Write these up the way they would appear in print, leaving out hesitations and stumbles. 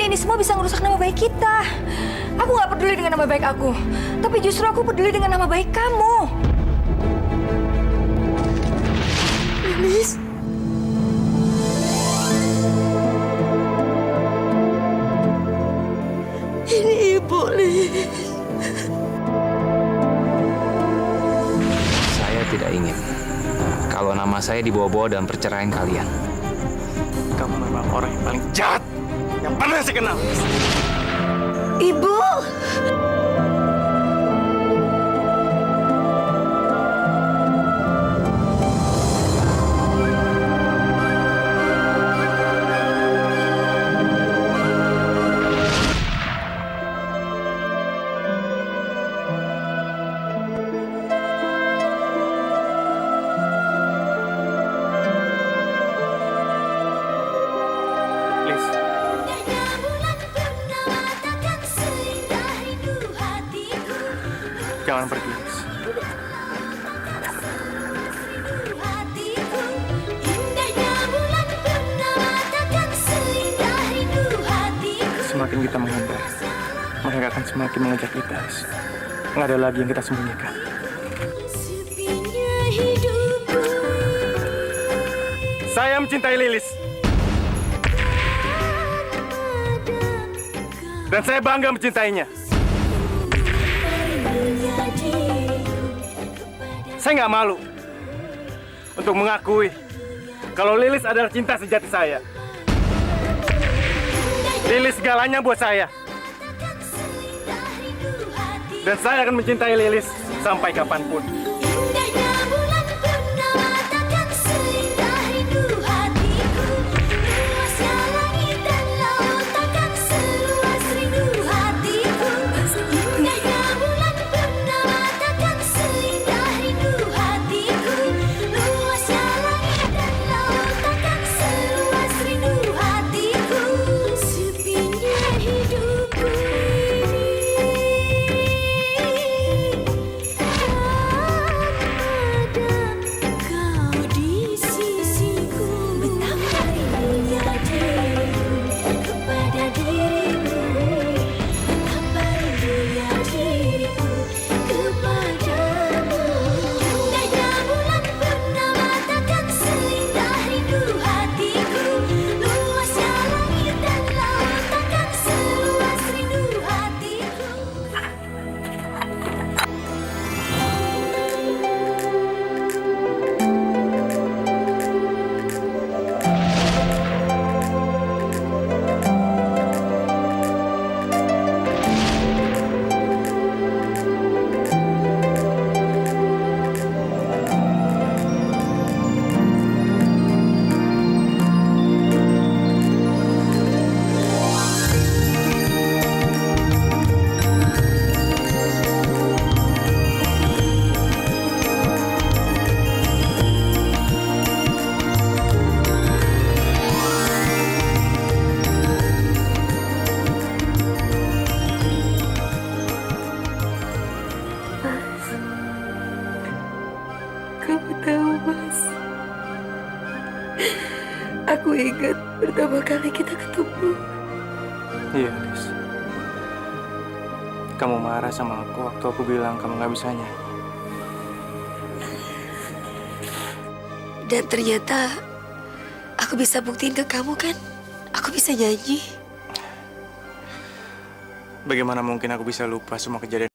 ini semua bisa ngerusak nama baik kita. Aku nggak peduli dengan nama baik aku, tapi justru aku peduli dengan nama baik kamu. Lilis. Ini ibu, Lilis. Saya tidak ingin kalau nama saya dibawa-bawa dalam perceraian kalian. Kamu memang orang yang paling jahat yang pernah saya kenal. Ibu. Lis, jangan pergi, Lis. Semakin kita menghindar, mereka akan semakin mengejar kita, Lis. Nggak ada lagi yang kita sembunyikan. Saya mencintai Lilis. Dan saya bangga mencintainya. Saya nggak malu untuk mengakui kalau Lilis adalah cinta sejati saya. Lilis segalanya buat saya. Dan saya akan mencintai Lilis sampai kapanpun. Kamu tahu, Mas? Aku ingat pertama kali kita ketemu. Iya, Lis. Kamu marah sama aku waktu aku bilang kamu nggak bisa nyanyi. Dan ternyata aku bisa buktiin ke kamu kan? Aku bisa nyanyi. Bagaimana mungkin aku bisa lupa semua kejadian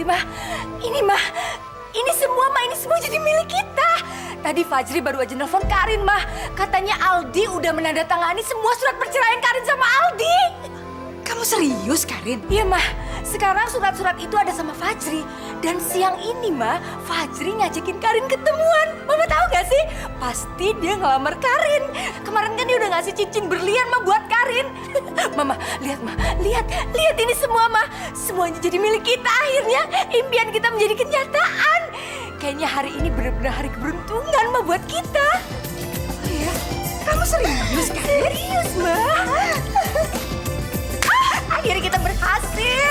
sih, Mah? Ini, Mah. Ini semua jadi milik kita. Tadi Fajri baru aja nelfon Karin, Mah. Katanya Aldi udah menandatangani semua surat perceraian Karin sama Aldi. Kamu serius, Karin? Iya, Mah. Sekarang surat-surat itu ada sama Fajri. Dan siang ini, Mah, Fajri ngajakin Karin ketemuan. Mama tahu gak sih? Pasti dia ngelamar Karin. Kemarin kan dia udah ngasih cincin berlian, Mah, buat Karin. Mama, lihat, Mah. Lihat ini semua, Mah. Semuanya jadi milik kita akhirnya. Impian kita menjadi kenyataan. Kayaknya hari ini benar-benar hari keberuntungan, Mah, buat kita. Oh ya? Kamu serius, Karin? Serius, Mah. Akhirnya kita berhasil.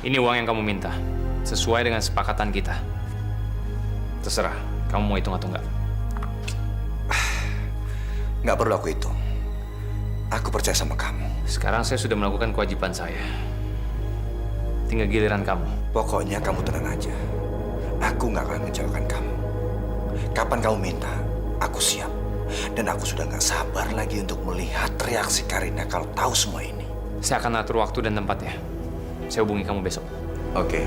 Ini uang yang kamu minta, sesuai dengan sepakatan kita. Terserah, kamu mau hitung atau enggak. Nggak perlu aku hitung. Aku percaya sama kamu. Sekarang saya sudah melakukan kewajiban saya. Tinggal giliran kamu. Pokoknya kamu tenang aja. Aku nggak akan ngecewakan kamu. Kapan kamu minta, aku siap. Dan aku sudah nggak sabar lagi untuk melihat reaksi Karina kalau tahu semua ini. Saya akan atur waktu dan tempatnya. Saya hubungi kamu besok. Oke.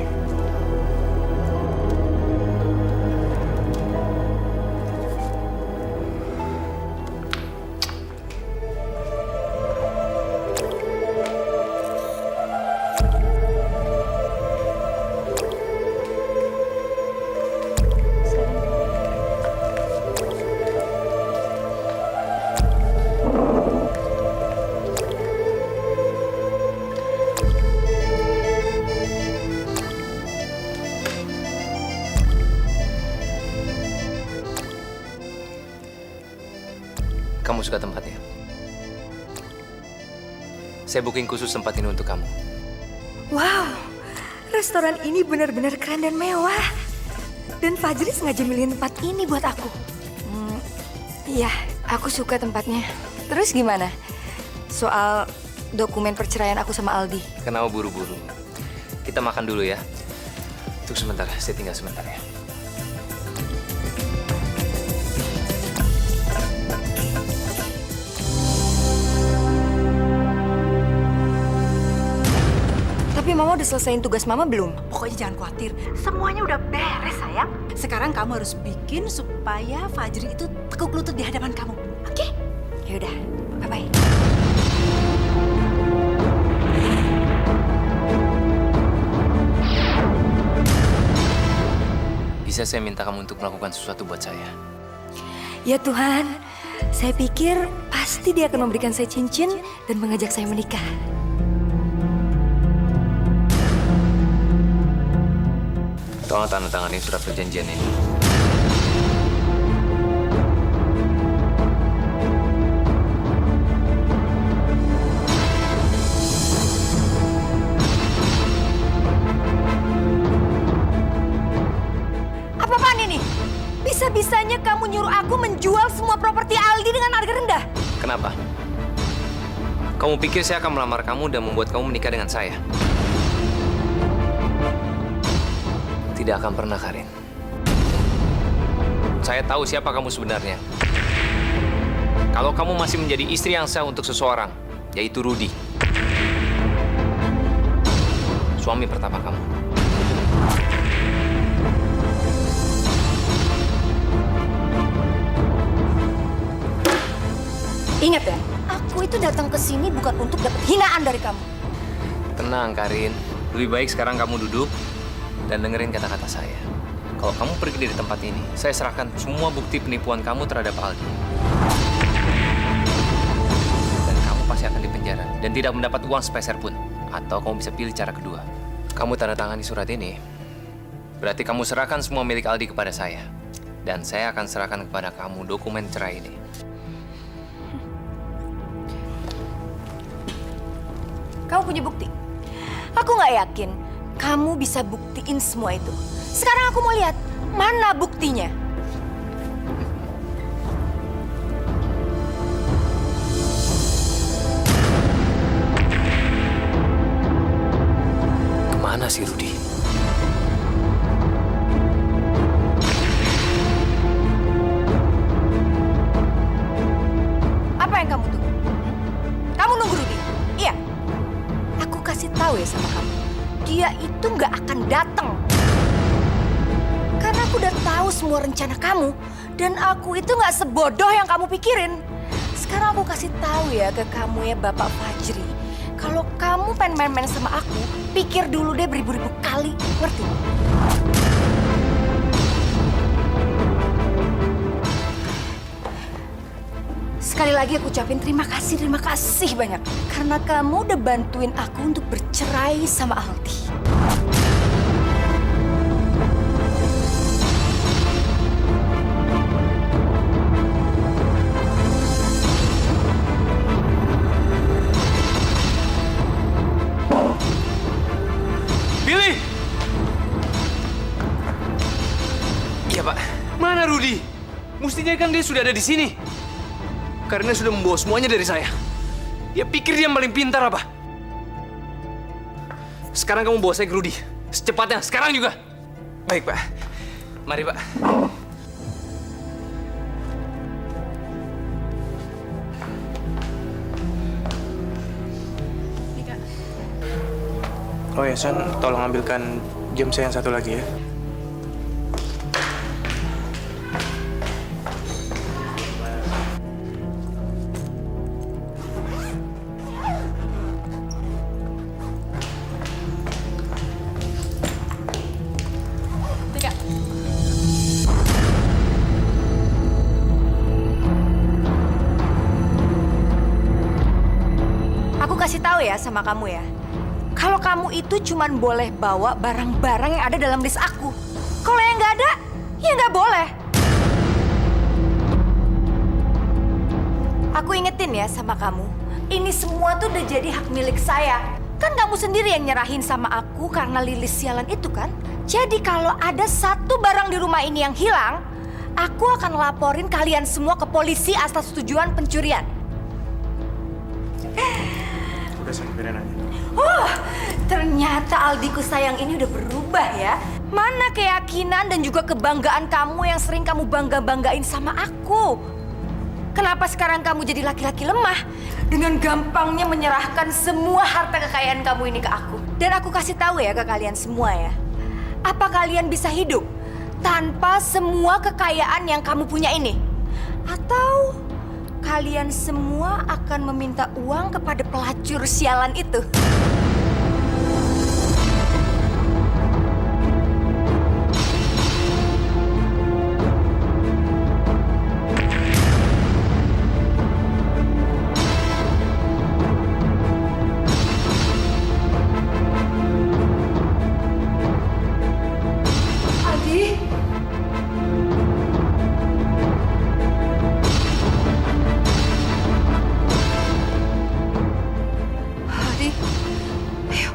Kamu suka tempatnya? Saya booking khusus tempat ini untuk kamu. Wow, restoran ini benar-benar keren dan mewah. Dan Fajri sengaja milihin tempat ini buat aku. Iya, aku suka tempatnya. Terus gimana? Soal dokumen perceraian aku sama Aldi. Kenapa buru-buru? Kita makan dulu ya. Tunggu sebentar, saya tinggal sebentar ya. Tapi Mama udah selesaiin tugas Mama belum? Pokoknya jangan khawatir. Semuanya udah beres, sayang. Sekarang kamu harus bikin supaya Fajri itu tekuk lutut di hadapan kamu. Oke? Yaudah, bye-bye. Bisa saya minta kamu untuk melakukan sesuatu buat saya? Ya Tuhan, saya pikir pasti dia akan memberikan saya cincin dan mengajak saya menikah. Tolong tanda tangani surat perjanjian ini. Apa-apaan ini? Bisa-bisanya kamu nyuruh aku menjual semua properti Aldi dengan harga rendah? Kenapa? Kamu pikir saya akan melamar kamu dan membuat kamu menikah dengan saya? Tidak akan pernah, Karin. Saya tahu siapa kamu sebenarnya. Kalau kamu masih menjadi istri yang sah untuk seseorang, yaitu Rudy. Suami pertama kamu. Ingat ya, aku itu datang ke sini bukan untuk dapat hinaan dari kamu. Tenang, Karin. Lebih baik sekarang kamu duduk dan dengerin kata-kata saya. Kalau kamu pergi dari tempat ini, saya serahkan semua bukti penipuan kamu terhadap Aldi. Dan kamu pasti akan dipenjara dan tidak mendapat uang sepeser pun. Atau kamu bisa pilih cara kedua. Kamu tanda tangani surat ini, berarti kamu serahkan semua milik Aldi kepada saya. Dan saya akan serahkan kepada kamu dokumen cerai ini. Kamu punya bukti? Aku nggak yakin kamu bisa buktiin semua itu. Sekarang aku mau lihat, mana buktinya? Kemana sih Rudy? Apa yang kamu tunggu? Kamu nunggu Rudy? Iya. Aku kasih tahu ya sama kamu. Dia itu nggak akan datang. Karena aku udah tahu semua rencana kamu. Dan aku itu nggak sebodoh yang kamu pikirin. Sekarang aku kasih tahu ya ke kamu ya Bapak Fajri. Kalau kamu pengen main-main sama aku, pikir dulu deh beribu-ribu kali. Ngerti? Sekali lagi aku ucapin terima kasih banyak. Karena kamu udah bantuin aku untuk bercerai sama Aldi. Billy! Iya, Pak. Mana Rudy? Mestinya kan dia sudah ada di sini. Karena sudah membawa semuanya dari saya. Dia pikir dia yang paling pintar apa? Sekarang kamu bawa saya ke Rudy. Secepatnya, sekarang juga. Baik, Pak. Mari, Pak. Oh ya, Son, tolong ambilkan jam saya yang satu lagi ya. Aku kasih tahu ya sama kamu ya. Kalau kamu itu cuman boleh bawa barang-barang yang ada dalam list aku. Kalau yang nggak ada, ya nggak boleh. Aku ingetin ya sama kamu. Ini semua tuh udah jadi hak milik saya. Kan kamu sendiri yang nyerahin sama aku karena Lilis sialan itu kan. Jadi kalau ada satu barang di rumah ini yang hilang, aku akan laporin kalian semua ke polisi atas tujuan pencurian. Udah, Son, biarin aja. Oh, ternyata Aldiku sayang ini udah berubah ya. Mana keyakinan dan juga kebanggaan kamu yang sering kamu bangga-banggain sama aku? Kenapa sekarang kamu jadi laki-laki lemah? Dengan gampangnya menyerahkan semua harta kekayaan kamu ini ke aku. Dan aku kasih tahu ya ke kalian semua ya. Apa kalian bisa hidup tanpa semua kekayaan yang kamu punya ini? Atau kalian semua akan meminta uang kepada pelacur sialan itu? Adi? Adi, ayo.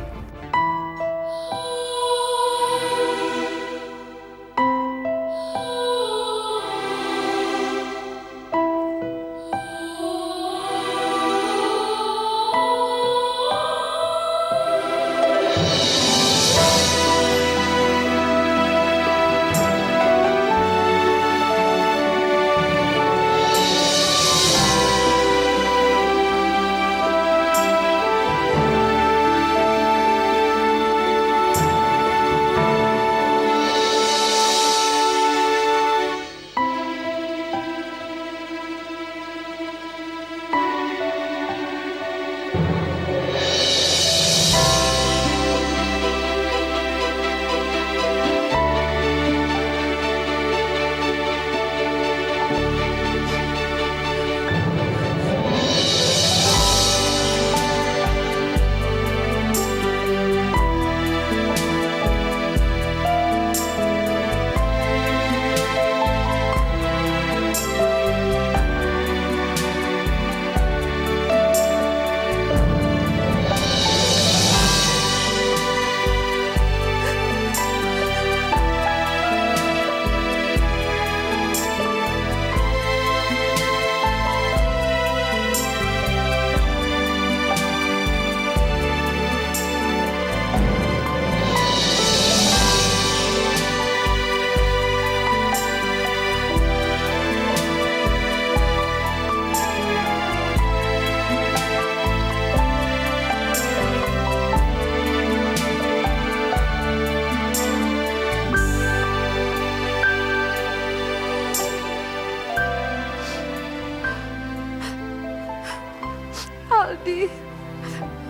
Aldi,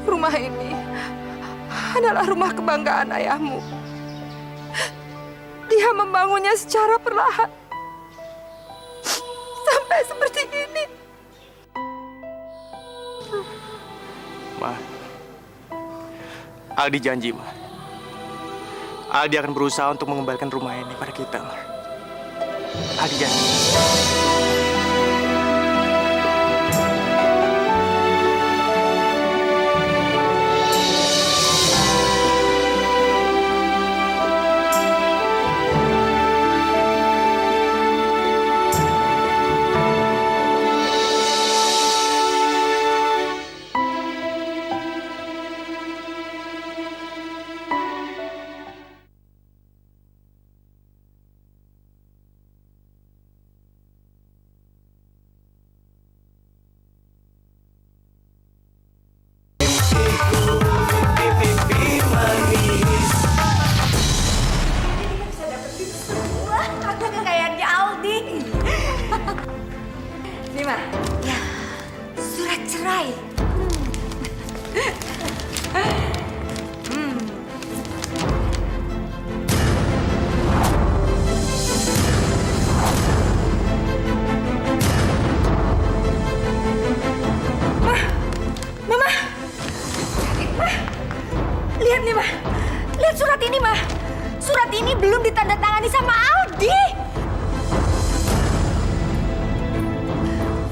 rumah ini adalah rumah kebanggaan ayahmu. Dia membangunnya secara perlahan sampai seperti ini. Ma, Aldi janji, Ma. Aldi akan berusaha untuk mengembalikan rumah ini pada kita, Ma. Aldi janji. Lihat nih, Ma. Lihat surat ini, Ma. Surat ini belum ditandatangani sama Aldi.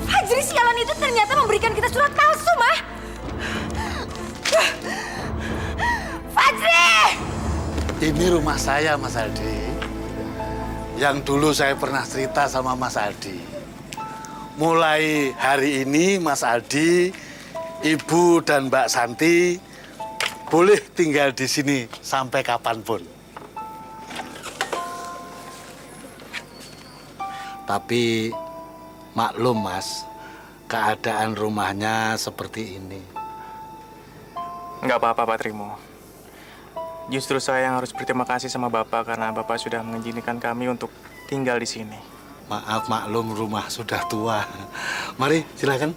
Fajri sialan itu ternyata memberikan kita surat palsu, Ma. Fajri! Ini rumah saya, Mas Aldi. Yang dulu saya pernah cerita sama Mas Aldi. Mulai hari ini, Mas Aldi, Ibu dan Mbak Santi boleh tinggal di sini sampai kapanpun. Tapi maklum, Mas, keadaan rumahnya seperti ini. Nggak apa-apa, Pak Trimo. Justru saya yang harus berterima kasih sama Bapak karena Bapak sudah mengizinkan kami untuk tinggal di sini. Maaf, maklum rumah sudah tua. Mari, silakan.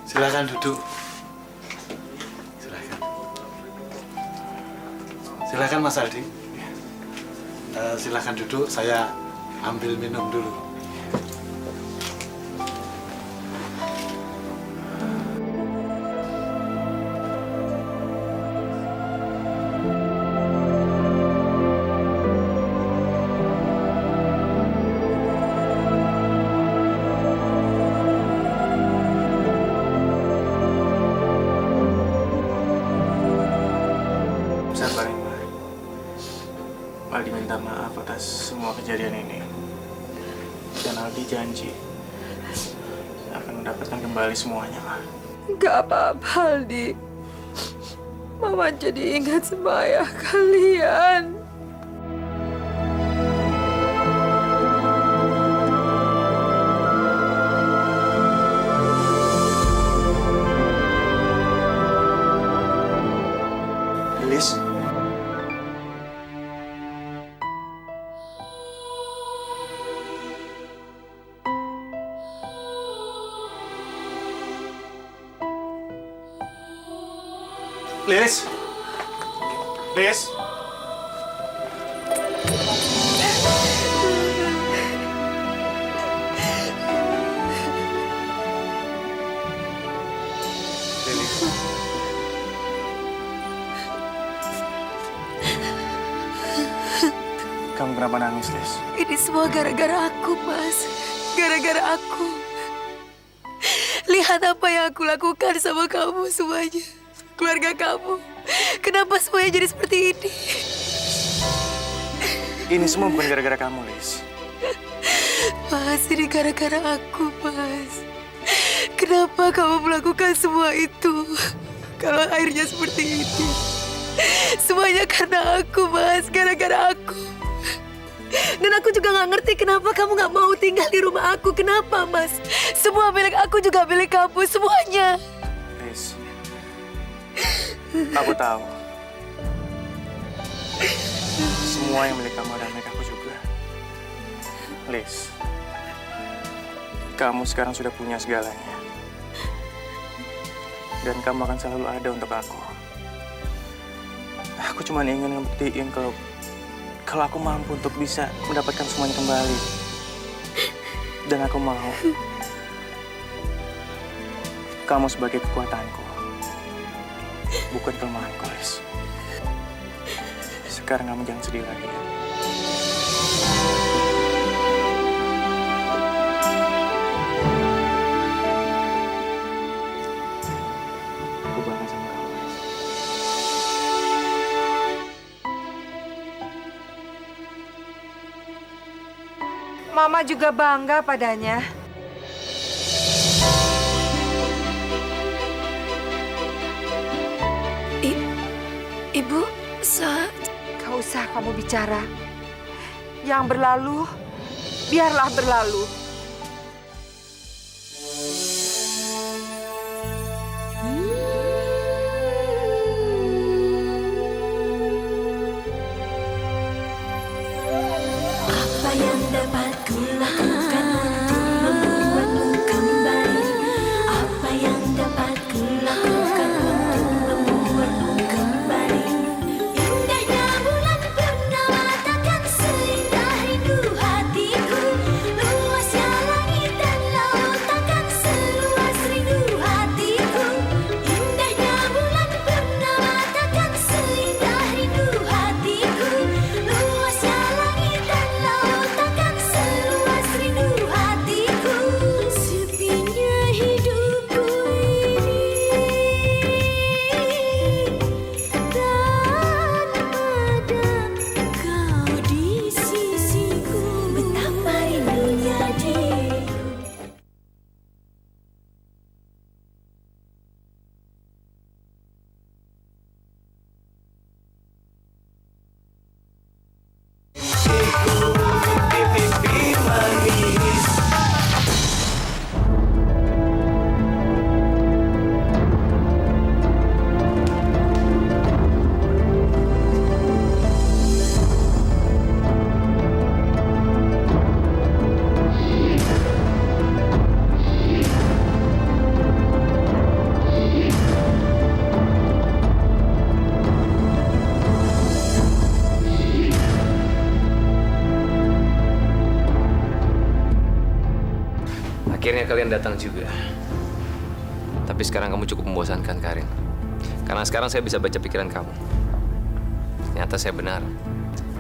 Silakan duduk. Silakan. Silakan Mas Aldi. Silakan duduk, saya ambil minum dulu. Sabarin, Ma. Aldi minta maaf atas semua kejadian ini. Dan Aldi janji akan mendapatkan kembali semuanya, Ma. Gak apa-apa, Aldi. Mama jadi ingat sama ayah kalian. Lilis. Lilis. Lilis. Lilis. Kamu kenapa nangis, Lis? Ini semua gara-gara aku, Mas. Gara-gara aku. Lihat apa yang aku lakukan sama kamu semuanya. Keluarga kamu. Kenapa semuanya jadi seperti ini? Ini semua bukan gara-gara kamu, Lis. Mas, ini gara-gara aku, Mas. Kenapa kamu melakukan semua itu? Kalau akhirnya seperti ini. Semuanya karena aku, Mas. Gara-gara aku. Dan aku juga gak ngerti kenapa kamu gak mau tinggal di rumah aku. Kenapa, Mas? Semua milik aku juga milik kamu, semuanya. Lis, aku tahu. Semua yang milik kamu adalah milik aku juga. Lis, kamu sekarang sudah punya segalanya. Dan kamu akan selalu ada untuk aku. Aku cuma ingin ngebuktiin kalau aku mampu untuk bisa mendapatkan semuanya kembali. Dan aku mau kamu sebagai kekuatanku, bukan kelemahanku, Lis. Sekarang kamu jangan sedih lagi, ya. Aku bangga sama kamu, Lis. Mama juga bangga padanya. Ibu, Gak usah kamu bicara. Yang berlalu, biarlah berlalu. apa yang dapat kulakukan untuk membuatmu kembali? Apa yang dapat kulakukan untuk membuatmu kembali? Indahnya bulan purnama takkan seindah rindu hatiku. Luasnya kalian datang juga. Tapi sekarang kamu cukup membosankan, Karin. Karena sekarang saya bisa baca pikiran kamu. Ternyata saya benar.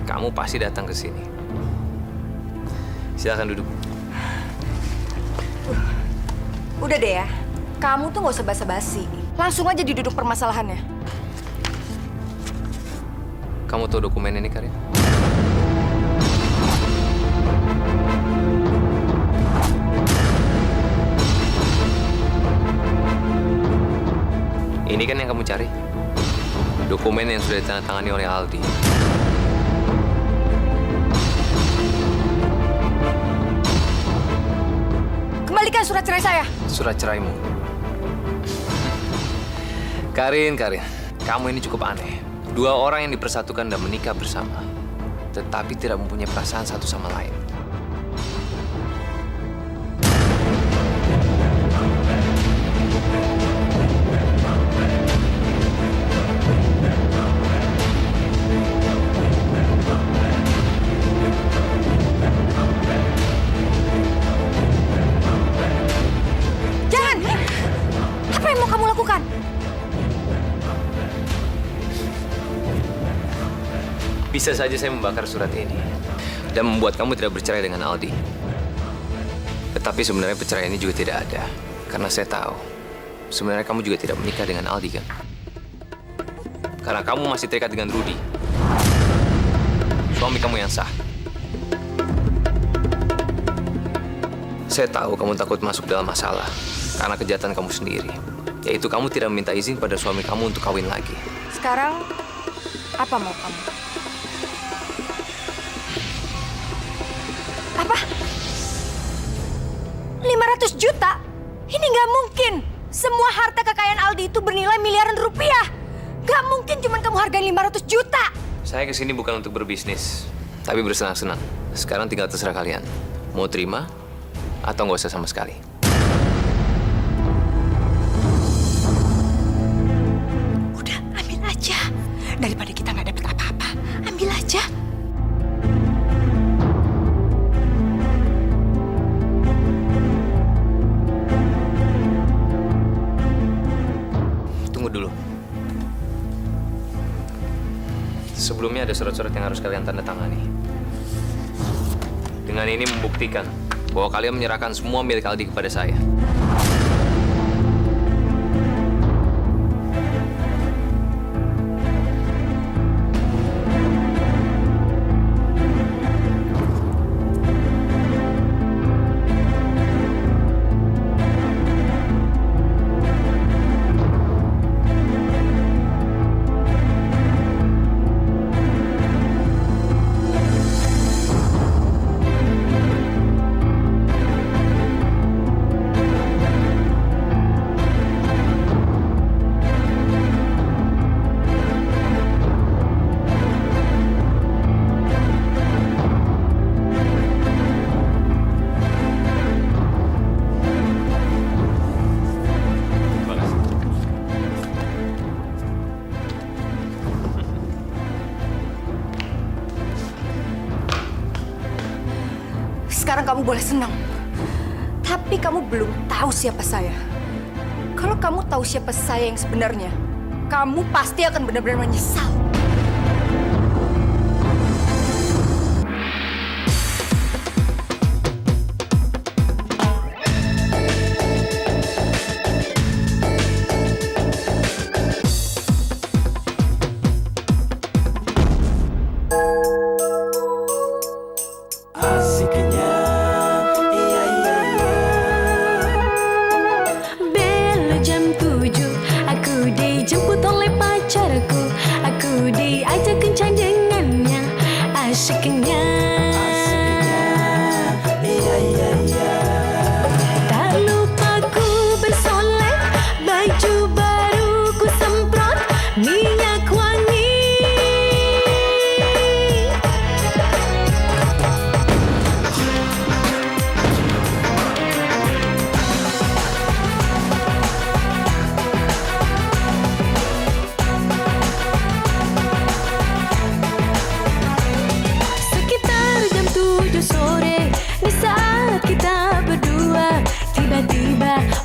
Kamu pasti datang ke sini. Silakan duduk. Udah deh ya, kamu tuh nggak usah basa-basi. Langsung aja diduduk permasalahannya. Kamu tahu dokumen ini, Karin? Ini kan yang kamu cari? Dokumen yang sudah ditandatangani oleh Aldi. Kembalikan surat cerai saya. Surat ceraimu. Karin, kamu ini cukup aneh. Dua orang yang dipersatukan dan menikah bersama, tetapi tidak mempunyai perasaan satu sama lain. Jangan! Apa yang mau kamu lakukan? Bisa saja saya membakar surat ini dan membuat kamu tidak bercerai dengan Aldi. Tetapi sebenarnya perceraian ini juga tidak ada. Karena saya tahu, sebenarnya kamu juga tidak menikah dengan Aldi, kan? Karena kamu masih terikat dengan Rudy, suami kamu yang sah. Saya tahu kamu takut masuk dalam masalah karena kejahatan kamu sendiri, yaitu kamu tidak meminta izin pada suami kamu untuk kawin lagi. Sekarang, apa mau kamu? Apa? 500 juta? Ini nggak mungkin. Semua harta kekayaan Aldi itu bernilai miliaran rupiah. Nggak mungkin cuma kamu hargain 500 juta. Saya kesini bukan untuk berbisnis, tapi bersenang-senang. Sekarang tinggal terserah kalian. Mau terima atau nggak usah sama sekali. Udah, ambil aja. Daripada kita nggak dapet apa-apa, ambil aja. Tunggu dulu. Sebelumnya ada surat-surat yang harus kalian tanda tangani. Dengan ini membuktikan bahwa kalian menyerahkan semua milik Aldi kepada saya. Terima kasih. Sekarang kamu boleh senang. Tapi kamu belum tahu siapa saya. Kalau kamu tahu siapa saya yang sebenarnya, kamu pasti akan benar-benar menyesal. Bella jam 7, aku dijemput oleh pacarku. Aku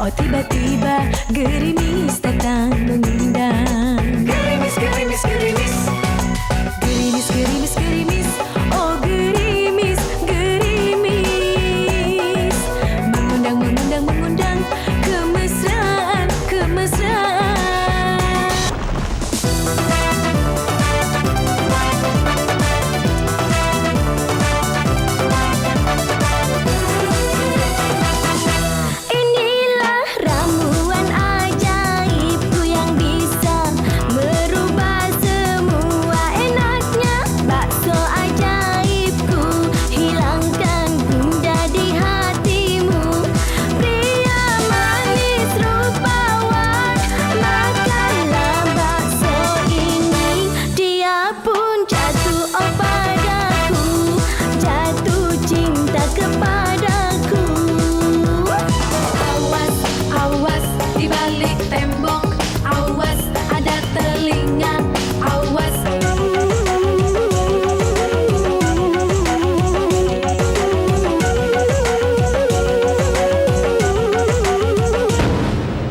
Oh tiba-tiba gerimis datang mengundang. Gerimis, gerimis, gerimis. Gerimis, gerimis, gerimis. Oh gerimis, gerimis. Mengundang, mengundang, mengundang. Kemesraan, kemesraan. Inilah ramuan ajaibku yang bisa merubah semua. Enaknya bakso ajaibku, hilangkan gundah di hatimu. Pria manis rupawan, makanlah bakso ini. Dia pun jatuh oh padaku, jatuh cinta kepadaku. Awas, awas di balik tembok, awas ada telinga, awas.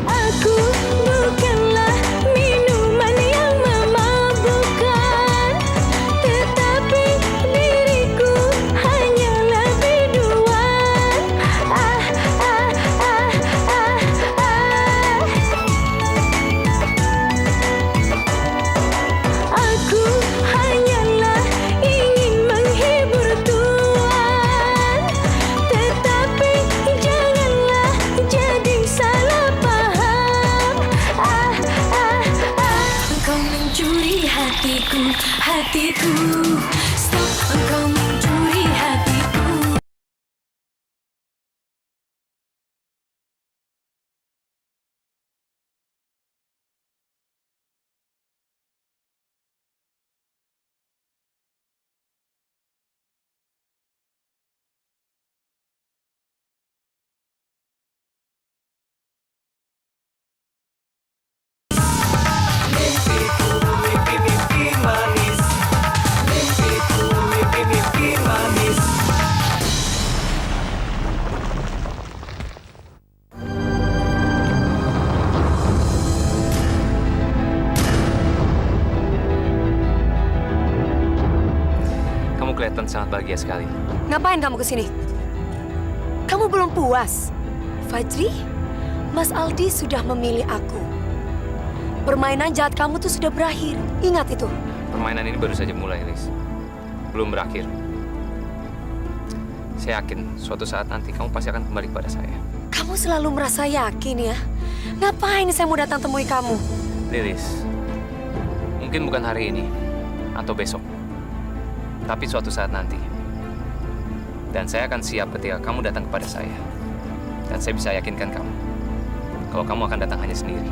Aku bukanlah minuman yang memabukkan, tetapi diriku hanyalah biduan. Ah, ah, ah, ah, ah. Aku hanyalah ingin menghibur Tuan, tetapi janganlah jadi salah paham. Ah, ah, ah. Engkau mencuri hatiku, hatiku. Stop, engkau mencuri hatiku. Kamu kelihatan sangat bahagia sekali. Ngapain kamu kesini? Kamu belum puas? Fajri, Mas Aldi sudah memilih aku. Permainan jahat kamu tuh sudah berakhir. Ingat itu. Permainan ini baru saja mulai, Liz. Belum berakhir. Saya yakin suatu saat nanti kamu pasti akan kembali kepada saya. Kamu selalu merasa yakin ya? Ngapain saya mau datang temui kamu? Lilis, mungkin bukan hari ini atau besok, tapi suatu saat nanti. Dan saya akan siap ketika kamu datang kepada saya. Dan saya bisa yakinkan kamu, kalau kamu akan datang hanya sendiri.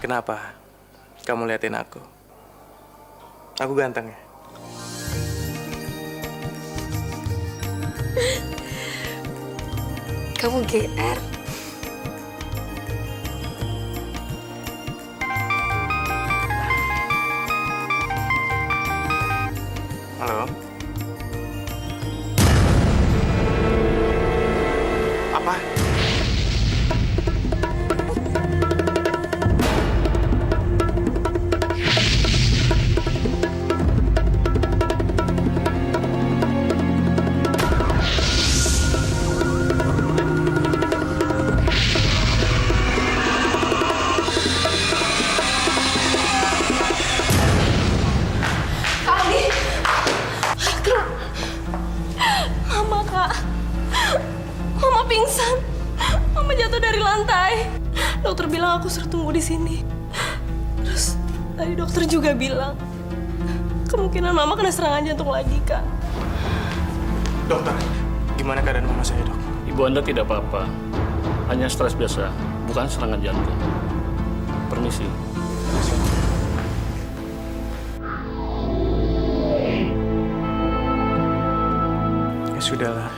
Kenapa kamu liatin aku? Aku ganteng ya? Kamu GR. Halo? Apa? Dokter bilang aku suruh tunggu di sini. Terus tadi dokter juga bilang kemungkinan mama kena serangan jantung lagi, Kak. Dokter, gimana keadaan mama saya, dok? Ibu Anda tidak apa-apa. Hanya stres biasa, bukan serangan jantung. Permisi. Ya sudahlah,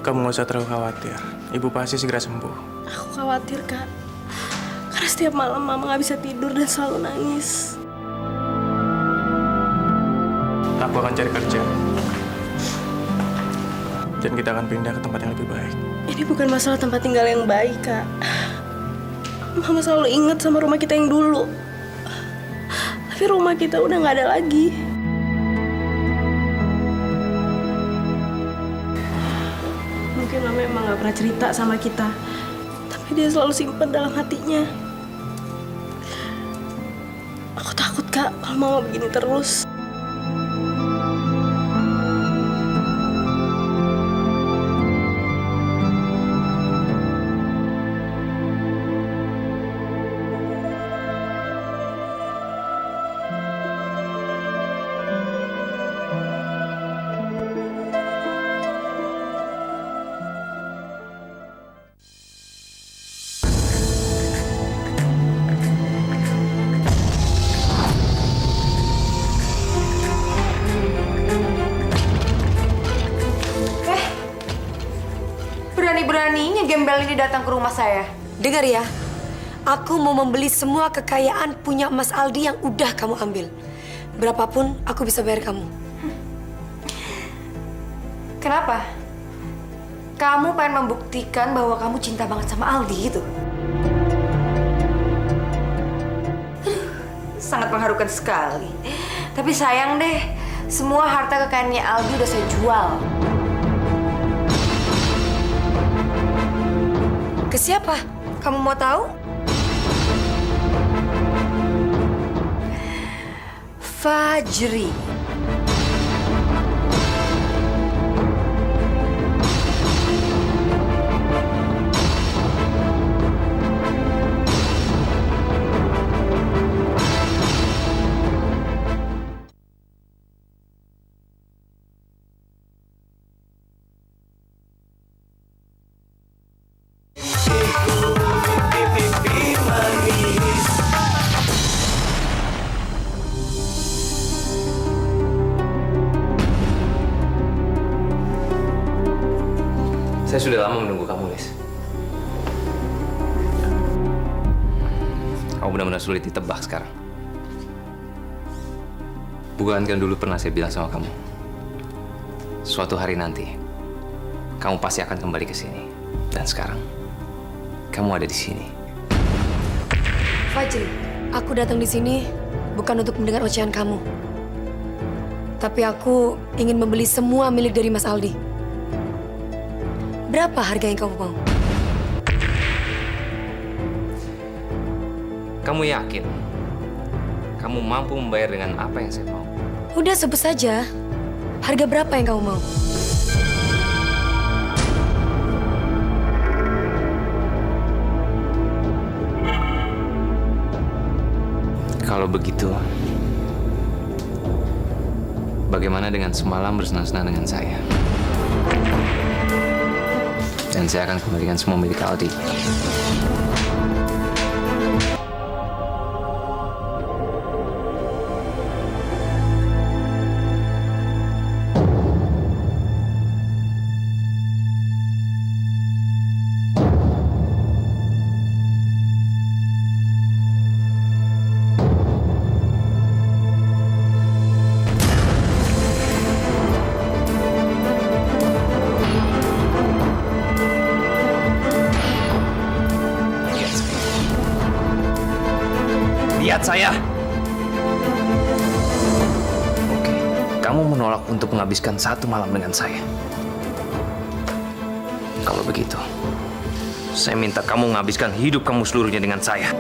kamu nggak usah terlalu khawatir. Ibu pasti segera sembuh. Aku khawatir, Kak. Karena setiap malam Mama nggak bisa tidur dan selalu nangis. Aku akan cari kerja. Dan kita akan pindah ke tempat yang lebih baik. Ini bukan masalah tempat tinggal yang baik, Kak. Mama selalu ingat sama rumah kita yang dulu. Tapi rumah kita udah nggak ada lagi. Mungkin Mama emang nggak pernah cerita sama kita. Tapi dia selalu simpen dalam hatinya. Aku takut, Kak, kalau Mama begini terus. Berani-beraninya gembel ini datang ke rumah saya. Dengar ya, aku mau membeli semua kekayaan punya Mas Aldi yang udah kamu ambil. Berapapun aku bisa bayar kamu. Kenapa? Kamu pengen membuktikan bahwa kamu cinta banget sama Aldi gitu? Sangat mengharukan sekali. Tapi sayang deh, semua harta kekayaannya Aldi udah saya jual. Ke siapa? Kamu mau tahu? Fajri. Saya sudah lama menunggu kamu, Lis. Kamu benar-benar sulit ditebak sekarang. Bukankah dulu pernah saya bilang sama kamu, suatu hari nanti, kamu pasti akan kembali ke sini. Dan sekarang, kamu ada di sini. Fajri, aku datang di sini bukan untuk mendengar ocehan kamu. Tapi aku ingin membeli semua milik dari Mas Aldi. Berapa harga yang kamu mau? Kamu yakin? Kamu mampu membayar dengan apa yang saya mau? Udah sebut saja. Harga berapa yang kamu mau? Kalau begitu, bagaimana dengan semalam bersenang-senang dengan saya? Dan saya akan kembalikan semua milik Aldi. Lihat saya. Oke, kamu menolak untuk menghabiskan satu malam dengan saya. Kalau begitu, saya minta kamu menghabiskan hidup kamu seluruhnya dengan saya.